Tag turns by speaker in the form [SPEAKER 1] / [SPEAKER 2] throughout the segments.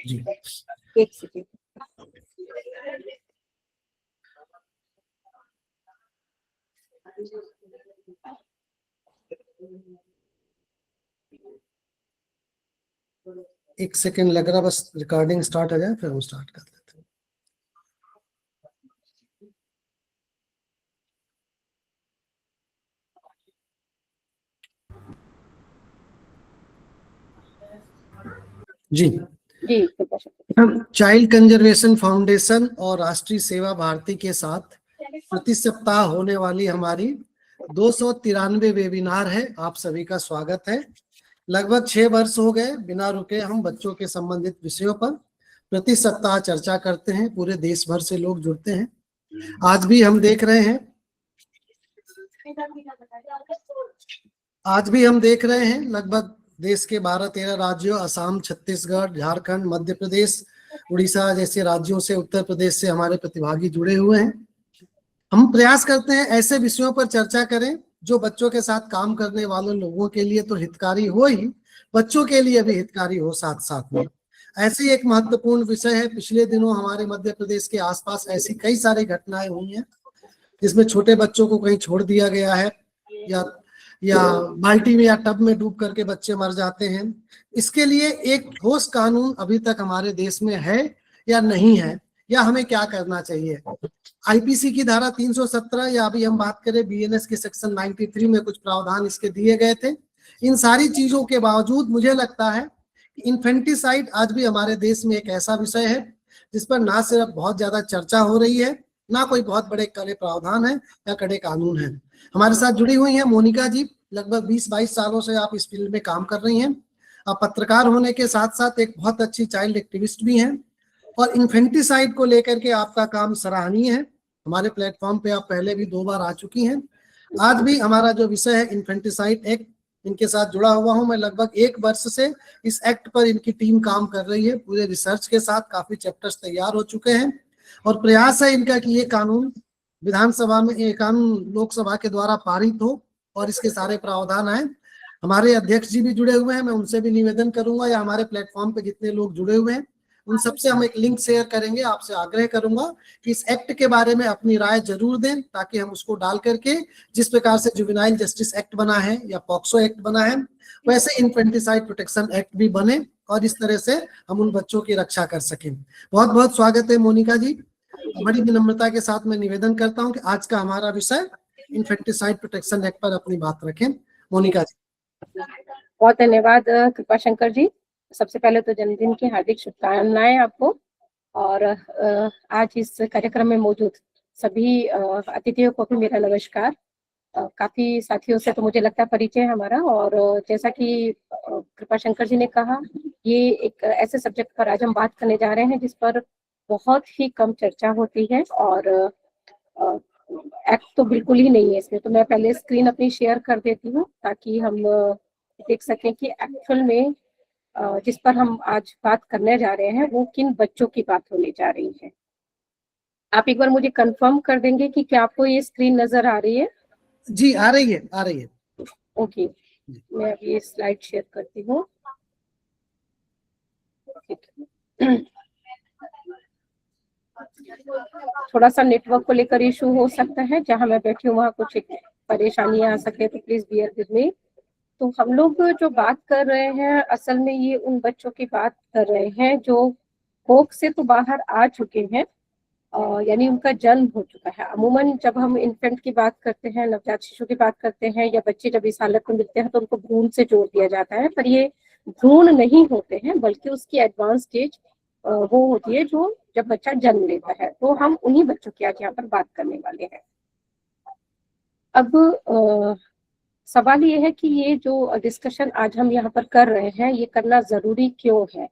[SPEAKER 1] जी
[SPEAKER 2] एक सेकेंड।
[SPEAKER 1] एक सेकेंड लग रहा, बस रिकॉर्डिंग स्टार्ट हो जाए फिर हम स्टार्ट कर लेते हैं। जी
[SPEAKER 2] जी
[SPEAKER 1] हम चाइल्ड कंजर्वेशन फाउंडेशन और राष्ट्रीय सेवा भारती के साथ प्रति सप्ताह होने वाली हमारी 293 वेबिनार है। आप सभी का स्वागत है। लगभग 6 वर्ष हो गए बिना रुके हम बच्चों के संबंधित विषयों पर प्रति सप्ताह चर्चा करते हैं। पूरे देश भर से लोग जुड़ते हैं। आज भी हम देख रहे हैं लगभग देश के 12-13 राज्यों, असम, छत्तीसगढ़, झारखंड, मध्य प्रदेश, उड़ीसा जैसे राज्यों से, उत्तर प्रदेश से हमारे प्रतिभागी जुड़े हुए हैं। हम प्रयास करते हैं ऐसे विषयों पर चर्चा करें जो बच्चों के साथ काम करने वाले लोगों के लिए तो हितकारी हो ही, बच्चों के लिए भी हितकारी हो साथ साथ में। ऐसे एक महत्वपूर्ण विषय है। पिछले दिनों हमारे मध्य प्रदेश के आसपास ऐसी कई सारी घटनाएं हुई हैं जिसमें छोटे बच्चों को कहीं छोड़ दिया गया है या बाल्टी में या टब में डूब करके बच्चे मर जाते हैं। इसके लिए एक ठोस कानून अभी तक हमारे देश में है या नहीं है, या हमें क्या करना चाहिए। आईपीसी की धारा 317 या अभी हम बात करें बीएनएस के सेक्शन 93 में कुछ प्रावधान इसके दिए गए थे। इन सारी चीजों के बावजूद मुझे लगता है कि इन्फेंटिसाइड आज भी हमारे देश में एक ऐसा विषय है जिस पर ना सिर्फ बहुत ज्यादा चर्चा हो रही है, ना कोई बहुत बड़े कड़े प्रावधान है या कड़े कानून है। हमारे साथ जुड़ी हुई हैं मोनिका जी। लगभग 20-22 सालों से आप इस फील्ड में काम कर रही हैं। आप पत्रकार होने के साथ साथ एक बहुत अच्छी चाइल्ड एक्टिविस्ट भी हैं और इन्फेंटिसाइड को लेकर के आपका काम सराहनीय है। हमारे प्लेटफॉर्म पे आप पहले भी 2 बार आ चुकी हैं। आज भी हमारा जो विषय है इन्फेंटिसाइड एक्ट, इनके साथ जुड़ा हुआ हूं मैं। लगभग 1 वर्ष से इस एक्ट पर इनकी टीम काम कर रही है। पूरे रिसर्च के साथ काफी चैप्टर्स तैयार हो चुके हैं और प्रयास है इनका कि ये कानून विधानसभा में, ये कानून लोकसभा के द्वारा पारित हो और इसके सारे प्रावधान आए। हमारे अध्यक्ष जी भी जुड़े हुए हैं, मैं उनसे भी निवेदन करूंगा या हमारे प्लेटफॉर्म पे जितने लोग जुड़े हुए हैं उन सबसे हम एक लिंक शेयर करेंगे। आपसे आग्रह करूंगा कि इस एक्ट के बारे में अपनी राय जरूर दें ताकि हम उसको डाल करके, जिस प्रकार से जुवेनाइल जस्टिस एक्ट बना है या पॉक्सो एक्ट बना है, वैसे इन्फेंटिसाइड प्रोटेक्शन एक्ट भी बने और इस तरह से हम उन बच्चों की रक्षा कर सकें। बहुत बहुत स्वागत है मोनिका जी। बड़ी विनम्रता के साथ मैं निवेदन करता हूं कि आज का हमारा विषय इन्फेंटिसाइड प्रोटेक्शन एक्ट पर अपनी बात रखें। मोनिका जी।
[SPEAKER 2] बहुत धन्यवाद कृपाशंकर जी। सबसे पहले तो जन्मदिन की हार्दिक शुभकामनाएं आपको। और आज इस कार्यक्रम में मौजूद सभी अतिथियों को भी मेरा नमस्कार। काफी साथियों से तो मुझे लगता है परिचय हमारा, और जैसा कि कृपाशंकर जी ने कहा, ये एक ऐसे सब्जेक्ट पर आज हम बात करने जा रहे हैं जिस पर बहुत ही कम चर्चा होती है और एक्ट तो बिल्कुल ही नहीं है इसमें। तो मैं पहले स्क्रीन अपनी शेयर कर देती हूँ ताकि हम देख सकें कि एक्चुअल में जिस पर हम आज बात करने जा रहे हैं वो किन बच्चों की बात होने जा रही है। आप एक बार मुझे कंफर्म कर देंगे कि क्या आपको ये स्क्रीन नजर आ रही है?
[SPEAKER 1] जी आ रही है, आ रही है।
[SPEAKER 2] ओके, मैं अभी ये स्लाइड शेयर करती हूँ। थोड़ा सा नेटवर्क को लेकर इशू हो सकता है, जहां मैं बैठी हूँ वहाँ कुछ परेशानियां आ सकती है, तो प्लीज बियर विद मी। तो हम लोग जो बात कर रहे हैं असल में ये उन बच्चों की बात कर रहे हैं जो कोख से तो बाहर आ चुके हैं, यानी उनका जन्म हो चुका है। अमूमन जब हम इन्फेंट की बात करते हैं, नवजात शिशु की बात करते हैं, या बच्चे जब इस हालत में मिलते हैं तो उनको भ्रूण से जोड़ दिया जाता है, पर ये भ्रूण नहीं होते हैं बल्कि उसकी एडवांस स्टेज वो होती है जो जब बच्चा जन्म लेता है। तो हम उन्हीं बच्चों की आज यहाँ पर बात करने वाले हैं। अब सवाल ये है कि ये जो डिस्कशन आज हम यहाँ पर कर रहे हैं ये करना जरूरी क्यों है।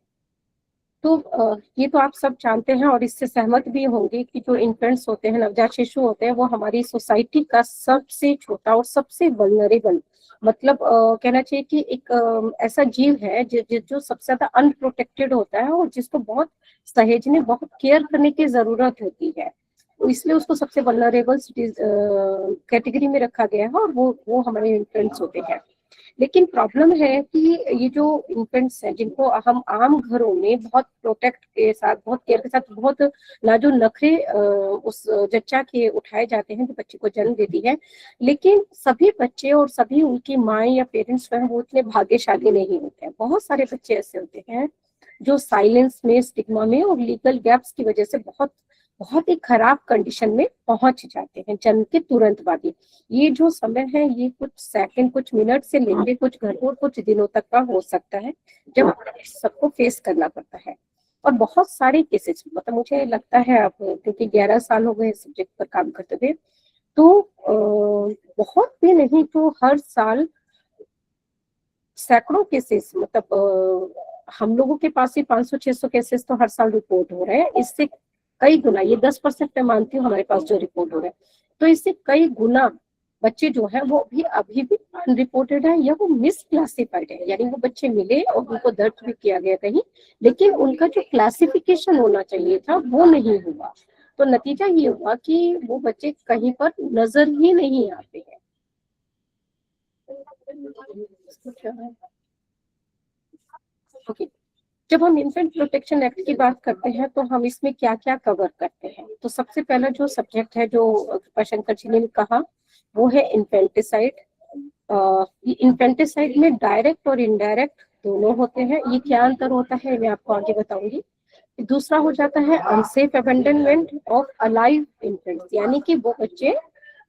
[SPEAKER 2] तो ये तो आप सब जानते हैं और इससे सहमत भी होंगे कि जो इन्फेंट्स होते हैं, नवजात शिशु होते हैं, वो हमारी सोसाइटी का सबसे छोटा और सबसे वल्नरेबल, मतलब कहना चाहिए कि एक ऐसा जीव है जो सबसे ज्यादा अनप्रोटेक्टेड होता है और जिसको बहुत सहेजने, बहुत केयर करने की जरूरत होती है। तो इसलिए उसको सबसे वल्नरेबल कैटेगरी में रखा गया है और वो हमारे इन्फेंट्स होते हैं। लेकिन प्रॉब्लम है कि ये जो इन्फेंट्स हैं जिनको हम आम घरों में बहुत प्रोटेक्ट के साथ, बहुत केयर के साथ, बहुत नाजुक नखरे उस जच्चा के उठाए जाते हैं जो बच्चे को जन्म देती है, लेकिन सभी बच्चे और सभी उनकी माँ या पेरेंट्स स्वयं वो इतने भाग्यशाली नहीं होते हैं। बहुत सारे बच्चे ऐसे होते हैं जो साइलेंस में, स्टिग्मा में और लीगल गैप्स की वजह से बहुत बहुत ही खराब कंडीशन में पहुंच जाते हैं जन्म के तुरंत बाद ही। ये जो समय है ये कुछ सेकंड, कुछ मिनट से लेकर कुछ घंटों, कुछ दिनों तक का हो सकता है जब सबको फेस करना पड़ता है। और बहुत सारे केसेस, मतलब मुझे लगता है अब क्योंकि 11 साल हो गए सब्जेक्ट पर काम करते हुए, तो बहुत भी नहीं तो हर साल सैकड़ों केसेस, मतलब हम लोगों के पास ही 500-600 केसेस तो हर साल रिपोर्ट हो रहे हैं। इससे कई गुना, ये 10% मैं मानती हूँ हमारे पास जो रिपोर्ट हो रहे हैं, तो इससे कई गुना बच्चे जो है वो भी अभी भी अनरिपोर्टेड है या वो मिस क्लासिफाइड है, यानी वो बच्चे मिले और उनको दर्ज भी किया गया कहीं, लेकिन उनका जो क्लासिफिकेशन होना चाहिए था वो नहीं हुआ। तो नतीजा ये हुआ कि वो बच्चे कहीं पर नजर ही नहीं आते हैं। ओके, जब हम इन्फेंट प्रोटेक्शन एक्ट की बात करते हैं तो हम इसमें क्या क्या कवर करते हैं। तो सबसे पहला जो सब्जेक्ट है जो कृपाशंकर जी ने कहा वो है इन्फेंटिसाइड। इन्फेंटिसाइड में डायरेक्ट और इनडायरेक्ट दोनों होते हैं। ये क्या अंतर होता है मैं आपको आगे बताऊंगी। दूसरा हो जाता है unsafe abandonment of alive infants, यानी कि वो बच्चे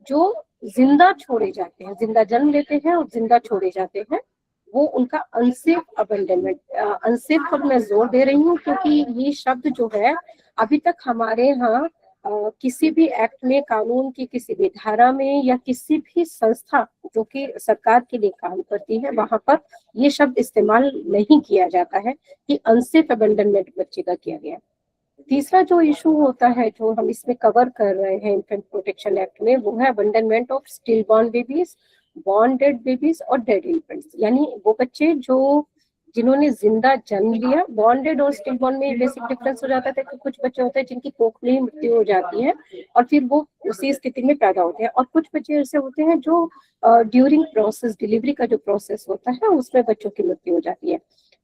[SPEAKER 2] जो जिंदा छोड़े जाते हैं, जिंदा जन्म लेते हैं और जिंदा छोड़े जाते हैं, वो उनका अनसेफ अबेंडनमेंट। अनसेफ पर मैं जोर दे रही हूँ क्योंकि ये शब्द जो है अभी तक हमारे यहाँ किसी भी एक्ट में, कानून की किसी भी धारा में या किसी भी संस्था जो कि सरकार के लिए काम करती है वहां पर ये शब्द इस्तेमाल नहीं किया जाता है कि अनसेफ अबेंडनमेंट बच्चे का किया गया। तीसरा जो इशू होता है जो हम इसमें कवर कर रहे हैं इन्फेंट प्रोटेक्शन एक्ट में, वो है abandonment of still born babies, born dead babies और डेड इन्फेंट्स, यानी वो बच्चे जो जिन्होंने जिंदा जन्म लिया। बॉर्न डेड और स्टिल बॉर्न में बेसिक डिफरेंस हो जाता है कि कुछ बच्चे होते हैं जिनकी कोख में ही मृत्यु हो जाती है और फिर वो उसी स्थिति में पैदा होते हैं, और कुछ बच्चे ऐसे होते हैं जो ड्यूरिंग प्रोसेस, डिलीवरी का जो प्रोसेस होता है उसमें बच्चों की मृत्यु हो जाती है।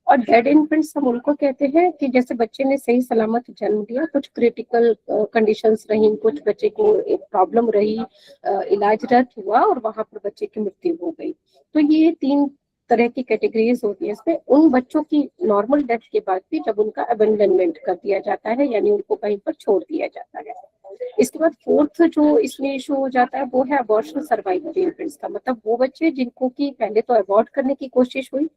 [SPEAKER 2] और डेड इन्फेंट्स हम उनको कहते हैं कि जैसे बच्चे ने सही सलामत जन्म दिया, कुछ क्रिटिकल कंडीशंस रही, कुछ बच्चे को एक प्रॉब्लम रही, इलाजरत हुआ और वहां पर बच्चे की मृत्यु हो गई। तो ये 3 तरह की कैटेगरीज होती है इसमें। उन बच्चों की नॉर्मल डेथ के बाद भी जब उनका अबेंडनमेंट कर दिया जाता है, यानी उनको कहीं पर छोड़ दिया जाता है। इसके बाद फोर्थ जो इसमें इशू हो जाता है वो है अबॉर्शन सर्वाइवल इन्फेंट्स का, मतलब वो बच्चे जिनको की पहले तो अबॉर्ट करने की कोशिश हुई,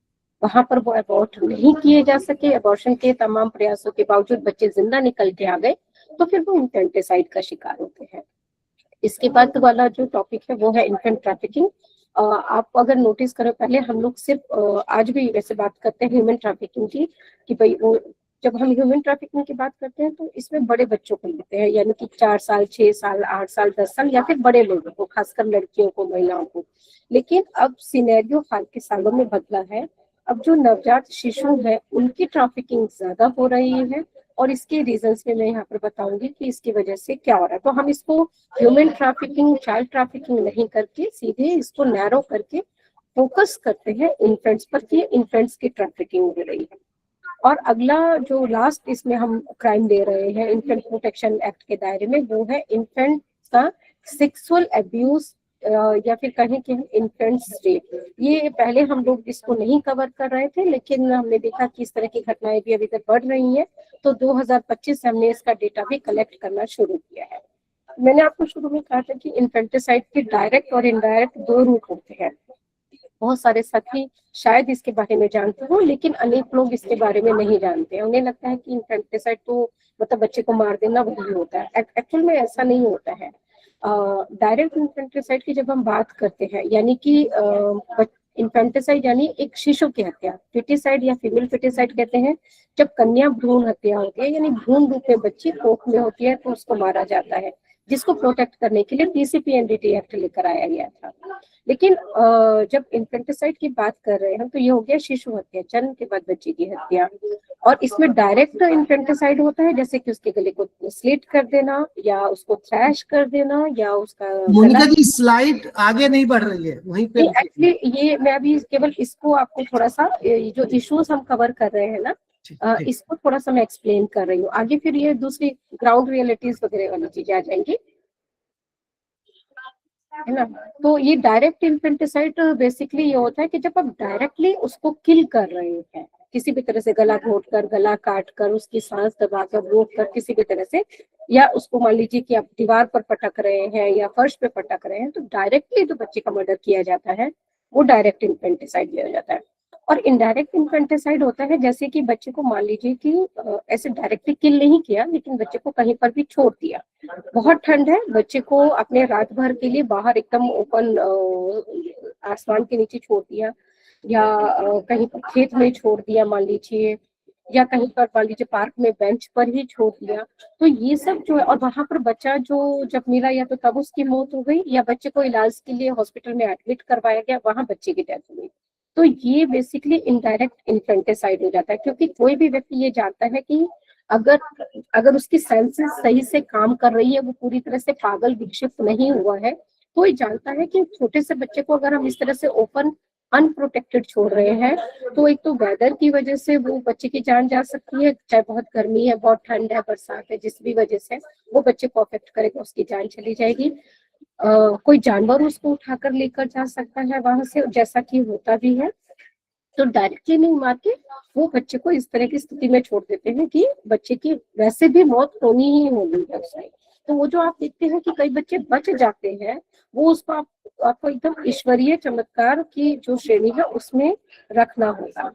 [SPEAKER 2] वहां पर वो अबॉर्ट नहीं किए जा सके, अबॉर्शन के तमाम प्रयासों के बावजूद बच्चे जिंदा निकल के आ गए, तो फिर वो इन्फेंटिसाइड का शिकार होते हैं। इसके बाद वाला जो टॉपिक है वो है इन्फेंट ट्रैफिकिंग। आप अगर नोटिस करो, पहले हम लोग सिर्फ आज भी वैसे बात करते हैं ह्यूमन ट्रैफिकिंग की, कि भाई वो जब हम ह्यूमन ट्रैफिकिंग की बात करते हैं तो इसमें बड़े बच्चों को लेते हैं, यानी कि 4 साल, 6 साल, 8 साल, 10 साल या फिर बड़े लोगों को, खासकर लड़कियों को, महिलाओं को। लेकिन अब सिनेरियो हाल के सालों में बदला है। अब जो नवजात शिशु है उनकी ट्रैफिकिंग ज्यादा हो रही है, और इसके रीजंस में मैं यहाँ पर बताऊंगी कि इसकी वजह से क्या हो रहा है। तो हम इसको ह्यूमन ट्रैफिकिंग, चाइल्ड ट्रैफिकिंग नहीं करके सीधे इसको नैरो करके फोकस करते हैं इन्फेंट्स पर कि इन्फेंट्स की ट्रैफिकिंग हो रही है। और अगला जो लास्ट इसमें हम क्राइम दे रहे हैं इन्फेंट प्रोटेक्शन एक्ट के दायरे में, वो है इन्फेंट का सेक्सुअल अब्यूज या फिर कहें कि इन्फेंट्स रेप। ये पहले हम लोग इसको नहीं कवर कर रहे थे, लेकिन हमने देखा कि इस तरह की घटनाएं भी अभी तक बढ़ रही हैं, तो 2025 से हमने इसका डेटा भी कलेक्ट करना शुरू किया है। मैंने आपको शुरू में कहा था कि इन्फेंटिसाइड के डायरेक्ट और इनडायरेक्ट 2 रूप होते हैं। बहुत सारे साथी शायद इसके बारे में जानते हो, लेकिन अनेक लोग इसके बारे में नहीं जानते हैं। उन्हें लगता है कि इन्फेंटिसाइड तो मतलब बच्चे को मार देना वही होता है। एक्चुअल में ऐसा नहीं होता है। डायरेक्ट इन्फेंटिसाइड की जब हम बात करते हैं, यानी कि इन्फेंटिसाइड यानी एक शिशु की हत्या, फिटिसाइड या फीमेल फिटिसाइड कहते हैं जब कन्या भ्रूण हत्या होती है, यानी भ्रूण रूप में बच्ची कोख में होती है तो उसको मारा जाता है। जिसको प्रोटेक्ट करने के लिए पीसीपीएनडीटी एक्ट लेकर आया गया था। लेकिन जब इन्फेंटिसाइड की बात कर रहे हैं तो ये हो गया शिशु हत्या, जन्म के बाद बच्चे की हत्या, और इसमें डायरेक्ट इन्फेंटिसाइड होता है, जैसे कि उसके गले को स्लिट कर देना या उसको थ्रैश कर देना या उसका
[SPEAKER 1] मोनिका जी स्लाइड आगे नहीं बढ़ रही है, वहीं पे
[SPEAKER 2] एक्चुअली ये मैं अभी केवल इसको आपको थोड़ा सा जो इश्यूज हम कवर कर रहे हैं ना, इसको थोड़ा सा मैं एक्सप्लेन कर रही हूँ। आगे फिर ये दूसरी ग्राउंड रियलिटीज वगैरह वाली चीजें आ जाएंगी, है ना। तो ये डायरेक्ट इन्फेंटिसाइड बेसिकली ये होता है कि जब आप डायरेक्टली उसको किल कर रहे हैं, किसी भी तरह से गला घोट कर, गला काट कर, उसकी सांस दबाकर, रोक कर, किसी भी तरह से, या उसको मान लीजिए कि आप दीवार पर पटक रहे हैं या फर्श पे पटक रहे हैं, तो डायरेक्टली जो बच्चे का मर्डर किया जाता है वो डायरेक्ट इन्फेंटिसाइड लिया जाता है। और इनडायरेक्ट इन्फेंटिसाइड होता है जैसे कि बच्चे को मान लीजिए कि ऐसे डायरेक्टली किल नहीं किया, लेकिन बच्चे को कहीं पर भी छोड़ दिया। बहुत ठंड है, बच्चे को अपने रात भर के लिए बाहर एकदम ओपन आसमान के नीचे छोड़ दिया, या कहीं पर खेत में छोड़ दिया मान लीजिए, या कहीं पर मान लीजिए पार्क में बेंच पर ही छोड़ दिया। तो ये सब जो है, और वहां पर बच्चा जो जब मिला या तो तब उसकी मौत हो गई, या बच्चे को इलाज के लिए हॉस्पिटल में एडमिट करवाया गया, वहां बच्चे की डेथ हो गई। तो ये बेसिकली इनडायरेक्ट इन्फेंटिसाइड हो जाता है, क्योंकि कोई भी व्यक्ति ये जानता है कि अगर अगर उसकी सेंसेस सही से काम कर रही है, वो पूरी तरह से पागल विक्षिप्त नहीं हुआ है, कोई जानता है कि छोटे से बच्चे को अगर हम इस तरह से ओपन अनप्रोटेक्टेड छोड़ रहे हैं, तो एक तो वेदर की वजह से वो बच्चे की जान जा सकती है, चाहे बहुत गर्मी है, बहुत ठंड है, बरसात है, जिस भी वजह से वो बच्चे को अफेक्ट करेगा, उसकी जान चली जाएगी। कोई जानवर उसको उठाकर लेकर जा सकता है वहां से, जैसा कि होता भी है। तो डायरेक्टली नहीं मार के वो बच्चे को इस तरह की स्थिति में छोड़ देते हैं कि बच्चे की वैसे भी मौत होनी ही होनी है उसमें। तो वो जो आप देखते हैं कि कई बच्चे बच जाते हैं, वो उसको आपको एकदम ईश्वरीय चमत्कार की जो श्रेणी है उसमें रखना होगा।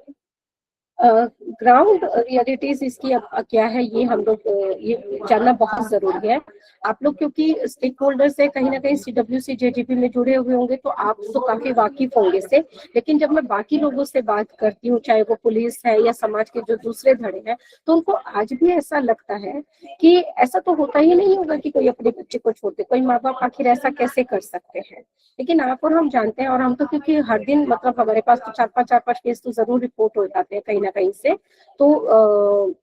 [SPEAKER 2] ग्राउंड रियलिटीज इसकी अब क्या है, ये हम लोग ये जानना बहुत जरूरी है। आप लोग क्योंकि स्टेक होल्डर से कहीं ना कहीं CWC JGP में जुड़े हुए होंगे, तो आप तो काफी वाकिफ होंगे से। लेकिन जब मैं बाकी लोगों से बात करती हूँ, चाहे वो पुलिस है या समाज के जो दूसरे धड़े हैं, तो उनको आज भी ऐसा लगता है कि ऐसा तो होता ही नहीं होगा कि कोई अपने बच्चे को छोड़ दे, कोई माँ बाप आखिर ऐसा कैसे कर सकते हैं। लेकिन आप और हम जानते हैं, और हम तो क्योंकि हर दिन मतलब हमारे पास तो चार पांच केस तो जरूर रिपोर्ट हो जाते हैं कहीं ना कहीं से, तो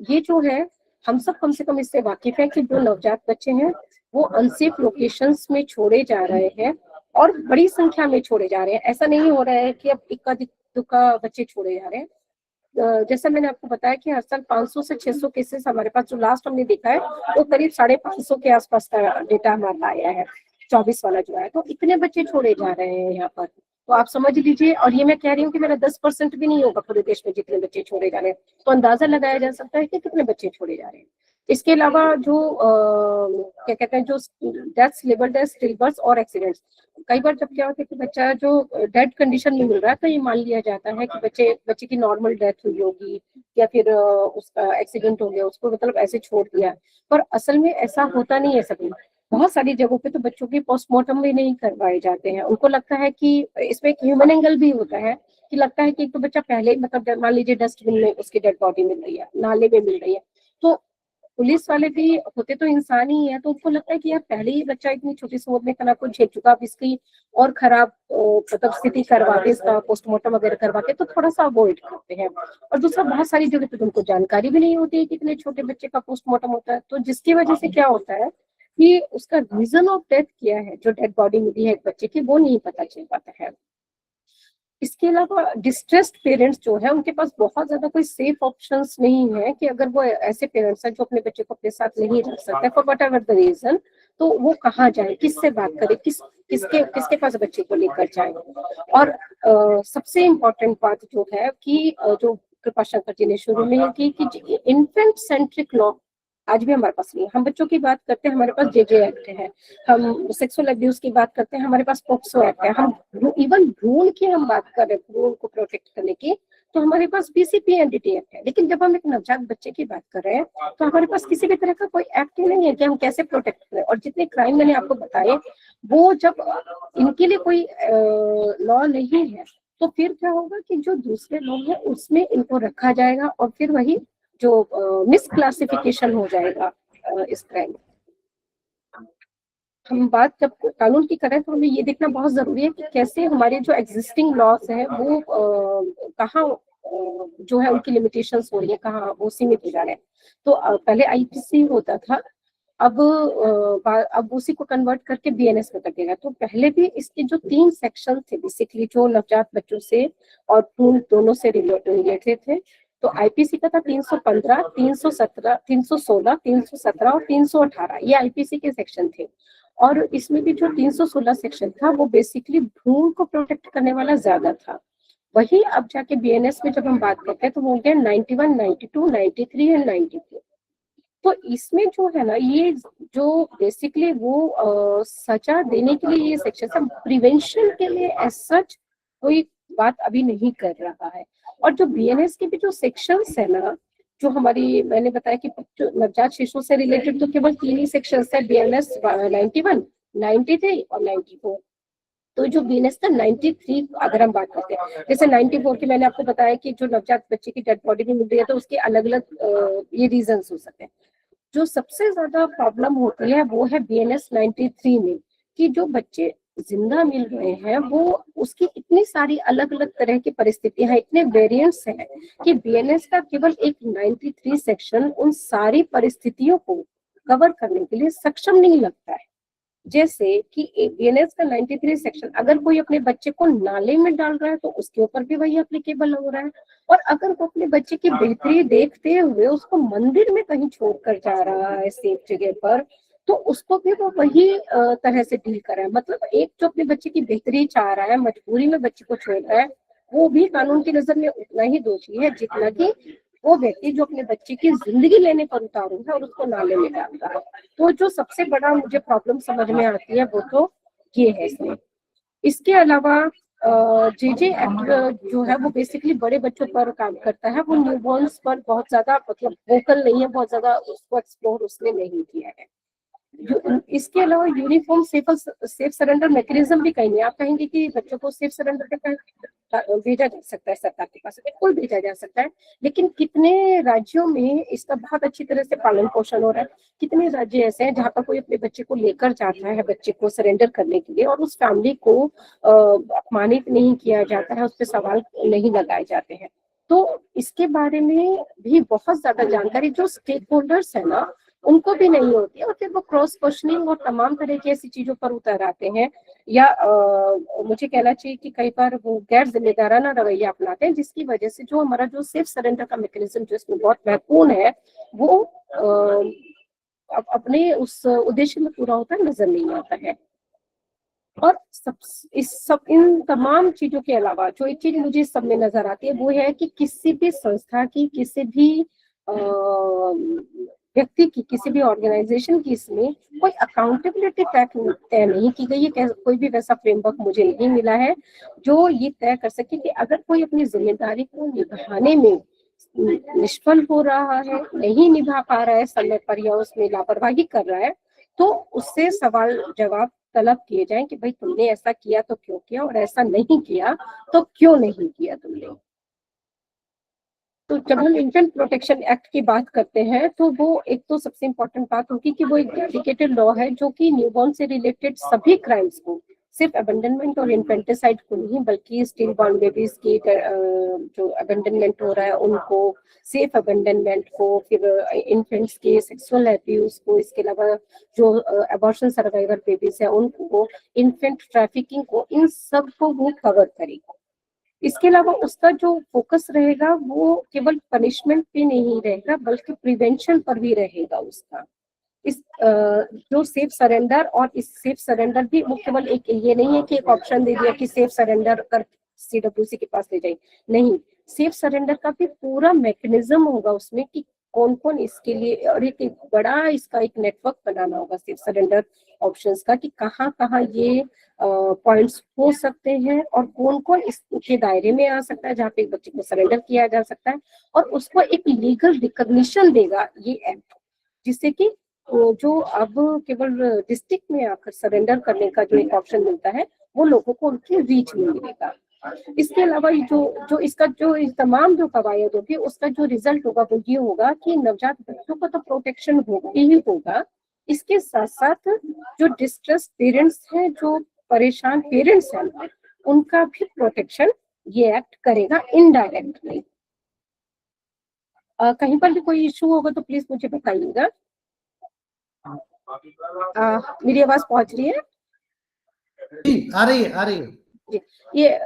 [SPEAKER 2] ये जो है हम सब कम से कम इससे वाकिफ है कि जो नवजात बच्चे हैं वो अनसेफ लोकेशंस में छोड़े जा रहे हैं, और बड़ी संख्या में छोड़े जा रहे हैं। ऐसा नहीं हो रहा है कि अब इक्का दुक्का बच्चे छोड़े जा रहे हैं। जैसा मैंने आपको बताया कि हर साल 500 से 600 केसेस हमारे पास, जो लास्ट हमने देखा है वो करीब 550 के आसपास का डेटा हमारा आया है, 24 वाला जो है। तो इतने बच्चे छोड़े जा रहे हैं यहाँ पर, तो आप समझ लीजिए। और ये मैं कह रही हूँ कि मेरा 10% भी नहीं होगा पूरे देश में जितने बच्चे छोड़े जा रहे हैं, तो अंदाजा लगाया जा सकता है कि कितने बच्चे छोड़े जा रहे हैं। इसके अलावा जो क्या कहते हैं, जो डेथ्स, लिवर डेथ, स्टिलबर्थ और एक्सीडेंट्स, कई बार जब क्या होता है कि बच्चा जो डेड कंडीशन में मिल रहा है, तो ये मान लिया जाता है कि बच्चे की नॉर्मल डेथ हुई होगी, या फिर उसका एक्सीडेंट हो गया, उसको मतलब ऐसे छोड़ दिया। पर असल में ऐसा होता नहीं है सभी। बहुत सारी जगहों पे तो बच्चों के पोस्टमार्टम भी नहीं करवाए जाते हैं। उनको लगता है कि इसमें एक ह्यूमन एंगल भी होता है, कि लगता है कि एक तो बच्चा पहले मतलब मान लीजिए डस्टबिन में उसकी डेड बॉडी मिल रही है, नाले में मिल रही है, तो पुलिस वाले भी होते तो इंसान ही है, तो उनको लगता है कि यार पहले ही बच्चा इतनी छोटी सी उम्र में कला को झेल चुका, अब इसकी और खराब मतलब स्थिति करवा के, इसका पोस्टमार्टम वगैरह करवा के तो थोड़ा सा अवॉइड करते हैं। और दूसरा, बहुत सारी जगह पे उनको जानकारी भी नहीं होती है कि इतने छोटे बच्चे का पोस्टमार्टम होता है, तो जिसकी वजह से क्या होता है कि उसका रीजन ऑफ डेथ क्या है, जो डेड बॉडी मिली है एक बच्चे की, वो नहीं पता चल पाता है। इसके अलावा डिस्ट्रेस्ड पेरेंट्स जो है, उनके पास बहुत ज्यादा कोई सेफ ऑप्शंस नहीं है, कि अगर वो ऐसे पेरेंट्स हैं जो अपने बच्चे को अपने साथ नहीं रख सकते for whatever the reason, तो वो कहाँ जाए, किससे बात करे, किसके पास बच्चे को लेकर जाए। और सबसे इम्पोर्टेंट बात जो है कि जो कृपा शंकर जी ने शुरू में की कि इन्फेंट सेंट्रिक लॉ आज भी हमारे पास नहीं है। हम बच्चों की बात करते हैं, हमारे पास JJ एक्ट है, हम सेक्सुअल अब्यूज की बात करते हैं, हमारे पास पोक्सो एक्ट है, हम इवन भ्रूण की हम बात कर रहे हैं, भ्रूण को प्रोटेक्ट करने की, तो हमारे पास PCPNDT एक्ट है। लेकिन जब हम एक नवजात बच्चे की बात कर रहे हैं, तो हमारे पास किसी भी तरह का कोई एक्ट ही नहीं है कि हम कैसे प्रोटेक्ट करें। और जितने क्राइम मैंने आपको बताए, वो जब इनके लिए कोई लॉ नहीं है, तो फिर क्या होगा कि जो दूसरे लोग हैं उसमें इनको रखा जाएगा, और फिर वही जो मिसक्लासिफिकेशन हो जाएगा इस क्राइम। हम बात जब कानून की करें तो हमें ये देखना बहुत जरूरी है कि कैसे हमारे जो एग्जिस्टिंग लॉस है वो कहाँ जो है उनकी लिमिटेशंस हो रही है, कहाँ वो सीमित हो जा रहे हैं। तो पहले आईपीसी होता था, अब उसी को कन्वर्ट करके बीएनएस में कर दिया गया। तो पहले भी इसके जो 3 सेक्शन थे बेसिकली, जो नवजात बच्चों से और भ्रूण दोनों से रिलेटेड थे। तो आईपीसी का था 315, 317, 316, 317 और 318, ये आईपीसी के सेक्शन थे। और इसमें भी जो 316 सेक्शन था वो बेसिकली भ्रूण को प्रोटेक्ट करने वाला ज्यादा था। वही अब जाके बीएनएस में जब हम बात करते हैं तो वो हो गया 91, 92, 93 एंड 94। तो इसमें जो है ना, ये जो बेसिकली वो सजा देने के लिए ये सेक्शन सब प्रिवेंशन के लिए एज सच कोई बात अभी नहीं कर रहा है। और जो बीएनएस के भी जो सेक्शंस है ना, जो हमारी मैंने बताया कि नवजात शिशु से रिलेटेड तो केवल 3 ही सेक्शंस है, बीएनएस 91, 93 और 94। तो जो बीएनएस का 93 अगर हम बात करते हैं, जैसे 94 की मैंने आपको बताया कि जो नवजात बच्चे की डेड बॉडी भी मिल रही है, तो उसके अलग अलग ये रीजंस हो सकते हैं। जो सबसे ज्यादा प्रॉब्लम होती है वो है बीएनएस 93 में, कि जो बच्चे जिंदा मिल रहे हैं वो उसकी इतनी सारी अलग अलग तरह की परिस्थितियां हैं, इतने वेरिएंट्स हैं कि बीएनएस का केवल एक 93 सेक्शन उन सारी परिस्थितियों को कवर करने के लिए सक्षम नहीं लगता है। जैसे कि बीएनएस का 93 सेक्शन अगर कोई अपने बच्चे को नाले में डाल रहा है तो उसके ऊपर भी वही एप्लीकेबल हो रहा है, और अगर वो अपने बच्चे की बेहतरी देखते हुए उसको मंदिर में कहीं छोड़कर जा रहा है सेफ जगह पर, तो उसको भी वो वही तरह से डील कर रहा है। मतलब एक जो अपने बच्चे की बेहतरी चाह रहा है, मजबूरी में बच्चे को छोड़ रहा है, वो भी कानून की नजर में उतना ही दोषी है जितना कि वो व्यक्ति जो अपने बच्चे की जिंदगी लेने पर उतारू है और उसको नाले में डाल रहा है। तो जो सबसे बड़ा मुझे प्रॉब्लम समझ में आती है वो तो ये है इसमें। इसके अलावा जेजे एक्ट जो है वो बेसिकली बड़े बच्चों पर काम करता है, वो न्यूबॉर्न्स पर बहुत ज्यादा मतलब वोकल नहीं है, बहुत ज्यादा उसको एक्सप्लोर उसने नहीं किया है। इसके अलावा यूनिफॉर्म सेफ सरेंडर मैकेनिज्म भी कहीं नहीं। आप कहेंगे कि बच्चों को सेफ सरेंडर पे भेजा जा सकता है सरकार के पास, बिल्कुल भेजा जा सकता है, लेकिन कितने राज्यों में इसका बहुत अच्छी तरह से पालन पोषण हो रहा है। कितने राज्य ऐसे हैं जहाँ पर कोई अपने बच्चे को लेकर जाता है, बच्चे को सरेंडर करने के लिए, और उस फैमिली को अपमानित नहीं किया जाता है, उस पर सवाल नहीं लगाए जाते हैं। तो इसके बारे में भी बहुत ज्यादा जानकारी जो स्टेक होल्डर्स है ना उनको भी नहीं होती है, और फिर वो क्रॉस क्वेश्चनिंग और तमाम तरह की ऐसी चीजों पर उतर आते हैं, या मुझे कहना चाहिए कि कई बार वो गैर जिम्मेदाराना रवैया अपनाते हैं, जिसकी वजह से जो हमारा जो सेफ सरेंडर का मैकेनिज्म जो इसमें बहुत महत्वपूर्ण है वो अपने उस उद्देश्य में पूरा होता नजर नहीं आता है। और इन तमाम चीजों के अलावा जो एक चीज मुझे सब में नजर आती है वो है कि किसी भी संस्था की, किसी भी व्यक्ति की, किसी भी ऑर्गेनाइजेशन की इसमें कोई अकाउंटेबिलिटी तय नहीं की गई है। कोई भी वैसा फ्रेमवर्क मुझे नहीं मिला है जो ये तय कर सके कि अगर कोई अपनी जिम्मेदारी को निभाने में निष्फल हो रहा है, नहीं निभा पा रहा है समय पर, या उसमें लापरवाही कर रहा है, तो उससे सवाल जवाब तलब किए जाएं कि भाई तुमने ऐसा किया तो क्यों किया, और ऐसा नहीं किया तो क्यों नहीं किया तुमने। तो जब हम इन्फेंट प्रोटेक्शन एक्ट की बात करते हैं तो वो एक तो सबसे इम्पोर्टेंट बात होगी कि वो एक डेडिकेटेड लॉ है जो कि न्यूबॉर्न से रिलेटेड सभी क्राइम्स को, सिर्फ अबेंडनमेंट और इन्फेंटिसाइड को नहीं, बल्कि स्टिल बॉर्न बेबीज की जो अबेंडनमेंट हो रहा है उनको, सेफ अबेंडनमेंट को, फिर इन्फेंट्स के सेक्सुअल एब्यूज को, इसके अलावा जो अबॉर्शन सर्वाइवर बेबीज है उनको, इन्फेंट ट्रैफिकिंग को, इन सब को वो कवर करेगा। इसके अलावा उसका जो फोकस रहेगा वो केवल पनिशमेंट पे नहीं रहेगा बल्कि प्रिवेंशन पर भी रहेगा उसका। इस जो सेफ सरेंडर, और इस सेफ सरेंडर भी वो केवल एक ये नहीं है कि एक ऑप्शन दे दिया कि सेफ सरेंडर कर सीडब्ल्यूसी के पास ले जाए, नहीं, सेफ सरेंडर का भी पूरा मैकेनिज्म होगा उसमें कि कौन कौन इसके लिए, और एक बड़ा इसका एक नेटवर्क बनाना होगा सेफ सरेंडर ऑप्शंस का कि कहाँ कहाँ ये पॉइंट्स हो सकते हैं और कौन कौन इसके दायरे में आ सकता है जहाँ पे एक बच्चे को सरेंडर किया जा सकता है, और उसको एक लीगल रिकॉग्निशन देगा ये एक्ट, जिससे कि जो अब केवल डिस्ट्रिक्ट में आकर सरेंडर करने का जो एक ऑप्शन मिलता है वो लोगों को उनकी रीच में मिलेगा। इसके अलावा जो इसका जो तमाम जो कवायद होगी उसका जो रिजल्ट होगा वो ये होगा कि नवजात बच्चों को तो प्रोटेक्शन होगा ही होगा, इसके साथ साथ जो डिस्ट्रेस पेरेंट्स हैं, जो परेशान पेरेंट्स हैं, उनका भी प्रोटेक्शन ये एक्ट करेगा इनडायरेक्टली। कहीं पर भी कोई इशू होगा तो प्लीज मुझे बताइएगा। मेरी आवाज पहुंच रही है?
[SPEAKER 1] जी, आ रही है।
[SPEAKER 2] जी, ये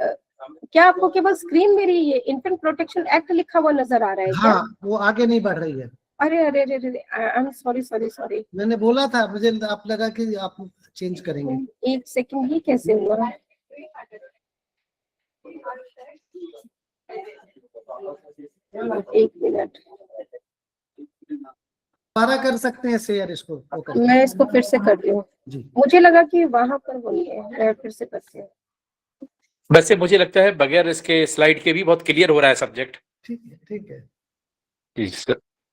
[SPEAKER 2] क्या आपको केवल स्क्रीन मेरी ये इन्फेंट प्रोटेक्शन एक्ट लिखा हुआ नजर आ रहा है क्या?
[SPEAKER 1] हाँ, वो आगे नहीं बढ़ रही है।
[SPEAKER 2] अरे अरे अरे अरे, आई एम सॉरी।
[SPEAKER 1] मैंने बोला था, मुझे आप लगा कि आप चेंज करेंगे।
[SPEAKER 2] एक सेकंड, ये कैसे हुआ? एक मिनट,
[SPEAKER 1] दोबारा कर सकते हैं शेयर इसको, वो करके।
[SPEAKER 2] मैं इसको फिर से करती हूँ।
[SPEAKER 1] जी,
[SPEAKER 2] मुझे लगा कि वहां पर वो नहीं है, मैं फिर से करती हूँ।
[SPEAKER 3] वैसे मुझे लगता है बगैर इसके स्लाइड के भी बहुत क्लियर हो रहा है सब्जेक्ट।
[SPEAKER 1] ठीक है।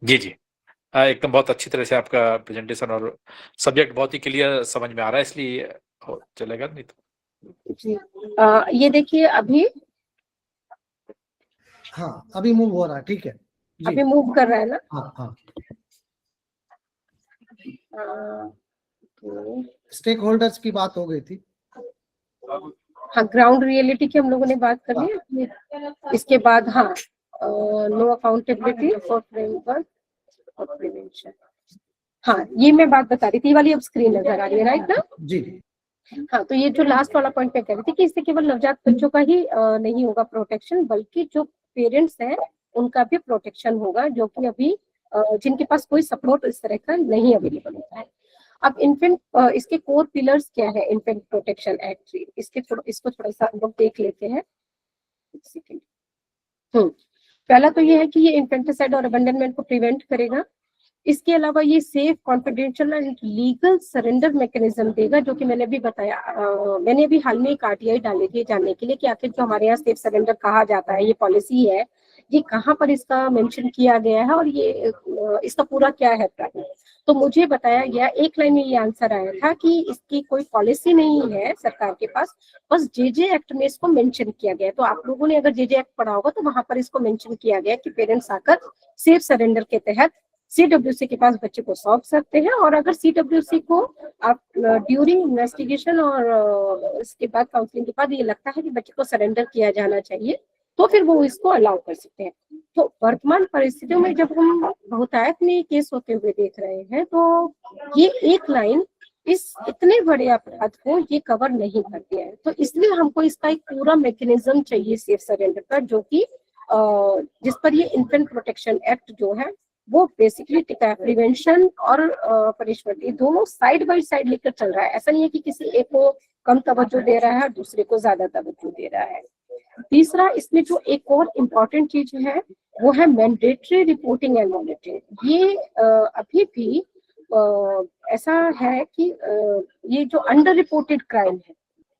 [SPEAKER 3] जी। एकदम बहुत अच्छी तरह से आपका प्रेजेंटेशन और सब्जेक्ट बहुत ही क्लियर समझ में आ रहा है, इसलिए चलेगा नहीं तो।
[SPEAKER 2] जी, ये देखिए अभी।
[SPEAKER 1] हाँ, अभी मूव हो रहा है, ठीक है जी।
[SPEAKER 2] अभी मूव कर रहा है ना?
[SPEAKER 1] हाँ।
[SPEAKER 2] तो
[SPEAKER 1] स्टेक होल्डर्स की बात हो गई थी।
[SPEAKER 2] हाँ, ग्राउंड रियलिटी की हम लोगों ने बात कर ली। इसके बाद हाँ, नो अकाउंटेबिलिटी फॉर फ्रेमवर्क और प्रिवेंशन। हाँ, ये मैं बात बता रही थी, वाली अब स्क्रीन नजर आ रही है, राइट ना?
[SPEAKER 1] जी।
[SPEAKER 2] हाँ, तो ये जो लास्ट वाला पॉइंट मैं कह रही थी कि इससे केवल नवजात बच्चों का ही नहीं होगा प्रोटेक्शन, बल्कि जो पेरेंट्स हैं उनका भी प्रोटेक्शन होगा, जो कि अभी जिनके पास कोई सपोर्ट इस तरह का नहीं अवेलेबल होता है। अब इन्फेंट, इसके कोर पिलर्स क्या है इन्फेंट प्रोटेक्शन एक्ट? इसको थोड़ा सा हम लोग देख लेते हैं। पहला तो ये है कि ये इन्फेंटिसाइड और अबंडनमेंट को प्रिवेंट करेगा। इसके अलावा ये safe, confidential and legal surrender mechanism देगा, जो कि मैंने अभी बताया। मैंने अभी हाल में एक आरटीआई डाली थी जानने के लिए कि आखिर जो हमारे यहाँ सेफ सरेंडर कहा जाता है, ये पॉलिसी है, ये कहाँ पर इसका मेंशन किया गया है और ये इसका पूरा क्या है प्रारूप। तो मुझे बताया गया, एक लाइन में ये आंसर आया था कि इसकी कोई पॉलिसी नहीं है सरकार के पास, बस जेजे एक्ट में इसको मेंशन किया गया है। तो आप लोगों ने अगर जेजे एक्ट पढ़ा होगा तो वहां पर इसको मेंशन किया गया कि पेरेंट्स आकर सेफ सरेंडर के तहत सीडब्ल्यूसी के पास बच्चे को सौंप सकते हैं, और अगर सीडब्ल्यूसी को आप ड्यूरिंग इन्वेस्टिगेशन और इसके बाद काउंसलिंग के बाद ये लगता है कि बच्चे को सरेंडर किया जाना चाहिए, तो फिर वो इसको अलाउ कर सकते हैं। तो वर्तमान परिस्थितियों में जब हम बहुतायत में केस होते हुए देख रहे हैं, तो ये एक लाइन इस इतने बड़े अपराध को ये कवर नहीं करती है। तो इसलिए हमको इसका एक पूरा मैकेनिज्म चाहिए सेफ सरेंडर का, जो कि जिस पर ये इन्फेंट प्रोटेक्शन एक्ट जो है वो बेसिकली टिका है। प्रिवेंशन और पनिशमेंट, ये दोनों साइड बाय साइड लेकर चल रहा है। ऐसा नहीं है कि किसी एक को कम तवज्जो दे रहा है, दूसरे को ज्यादा तवज्जो दे रहा है। तीसरा, इसमें जो एक और इम्पोर्टेंट चीज है वो है मैंडेटरी रिपोर्टिंग एंड मॉनिटरिंग। ये अभी भी ऐसा है कि ये जो अंडर रिपोर्टेड क्राइम है,